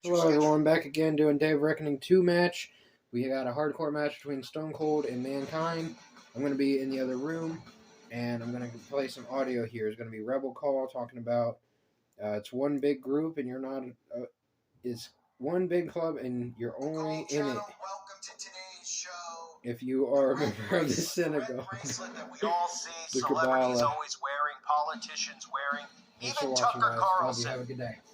Hello everyone, back again doing Day of Reckoning 2 match. We got a hardcore match between Stone Cold and Mankind. I'm going to be in the other room, and I'm going to play some audio here. It's going to be Rebel Call talking about it's one big group and you're not, it's one big club and you're only in it if you are a member of the synagogue. The celebrities always wearing, politicians wearing, even Tucker Carlson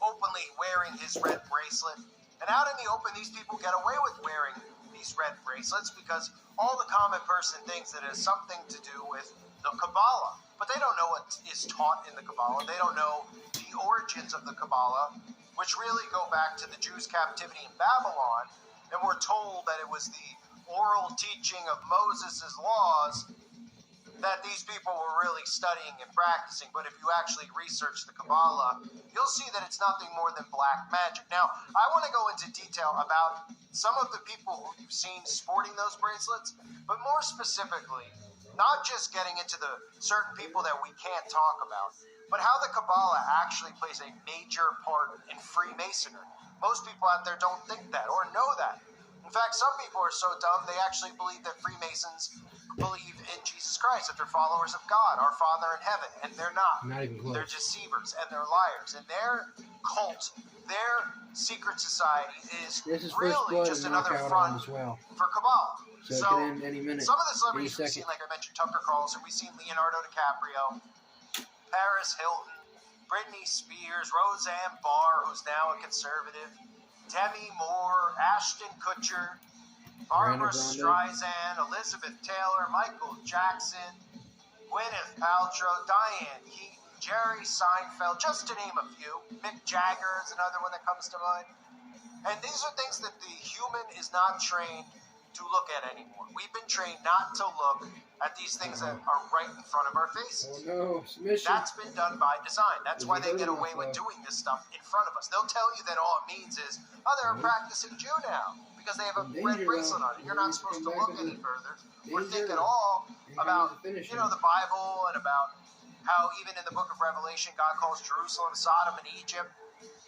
openly wearing his red bracelet. And out in the open, these people get away with wearing these red bracelets because all the common person thinks that it has something to do with the Kabbalah. But they don't know what is taught in the Kabbalah. They don't know the origins of the Kabbalah, which really go back to the Jews' captivity in Babylon. And we're told that it was the oral teaching of Moses' laws that these people were really studying and practicing. But if you actually research the Kabbalah, you'll see that it's nothing more than black magic. Now, I want to go into detail about some of the people who you've seen sporting those bracelets, but more specifically, not just getting into the certain people that we can't talk about, but how the Kabbalah actually plays a major part in Freemasonry. Most people out there don't think that or know that. In fact, some people are so dumb, they actually believe that Freemasons believe in Jesus Christ, that they're followers of God, our Father in heaven, and they're not. Not even close. They're deceivers, and they're liars. And their cult, their secret society is really just another front for Kabbalah. So it can end any minute, some of the celebrities we've seen, like I mentioned, Tucker Carlson, we've seen Leonardo DiCaprio, Paris Hilton, Britney Spears, Roseanne Barr, who's now a conservative, Demi Moore, Ashton Kutcher, Barbara Streisand, Elizabeth Taylor, Michael Jackson, Gwyneth Paltrow, Diane Keaton, Jerry Seinfeld, just to name a few. Mick Jagger is another one that comes to mind. And these are things that the human is not trained to look at anymore. We've been trained not to look at these things that are right in front of our faces. Oh no, submission. That's been done by design. That's why they get away with doing this stuff in front of us. They'll tell you that all it means is, oh, they're a practicing Jew now because they have a red bracelet on it. You're not supposed to look any further or think at all about, the Bible and about how even in the book of Revelation, God calls Jerusalem, Sodom, and Egypt,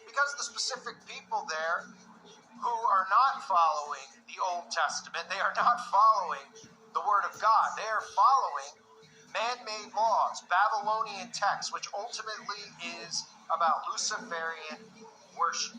because the specific people there who are not following the Old Testament, they are not following the Word of God. They are following man-made laws, Babylonian texts, which ultimately is about Luciferian worship.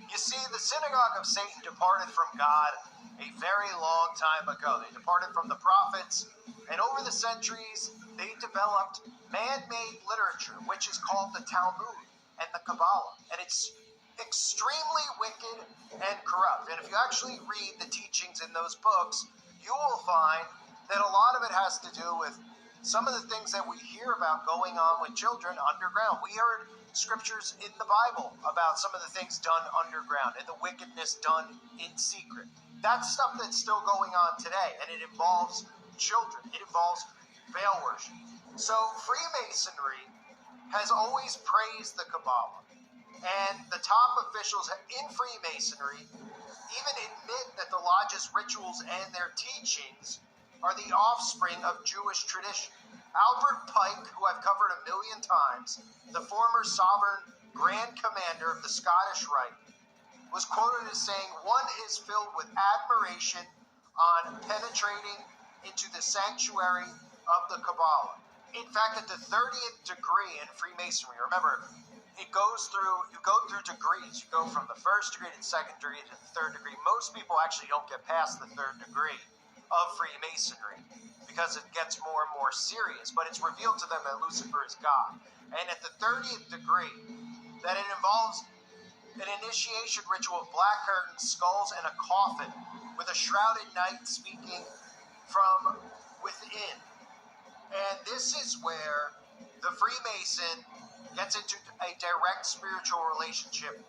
You see, the synagogue of Satan departed from God a very long time ago. They departed from the prophets, and over the centuries, they developed man-made literature, which is called the Talmud and the Kabbalah. And it's extremely wicked and corrupt. And if you actually read the teachings in those books, you will find that a lot of it has to do with some of the things that we hear about going on with children underground. We heard scriptures in the Bible about some of the things done underground and the wickedness done in secret. That's stuff that's still going on today, and it involves children. It involves Baal worship. So Freemasonry has always praised the Kabbalah. And the top officials in Freemasonry even admit that the lodge's rituals and their teachings are the offspring of Jewish tradition. Albert Pike, who I've covered 1,000,000 times, the former sovereign Grand Commander of the Scottish Rite, was quoted as saying, "One is filled with admiration on penetrating into the sanctuary of the Kabbalah." In fact, at the 30th degree in Freemasonry, remember, you go through degrees. You go from the first degree to the second degree to the third degree. Most people actually don't get past the third degree of Freemasonry because it gets more and more serious. But it's revealed to them that Lucifer is God. And at the 30th degree, that it involves an initiation ritual of black curtains, skulls, and a coffin with a shrouded knight speaking from within. And this is where the Freemason gets into a direct spiritual relationship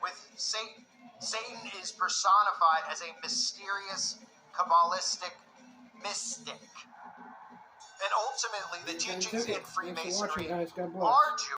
with Satan. Satan is personified as a mysterious, Kabbalistic mystic. And ultimately, the teachings in Freemasonry are Jewish.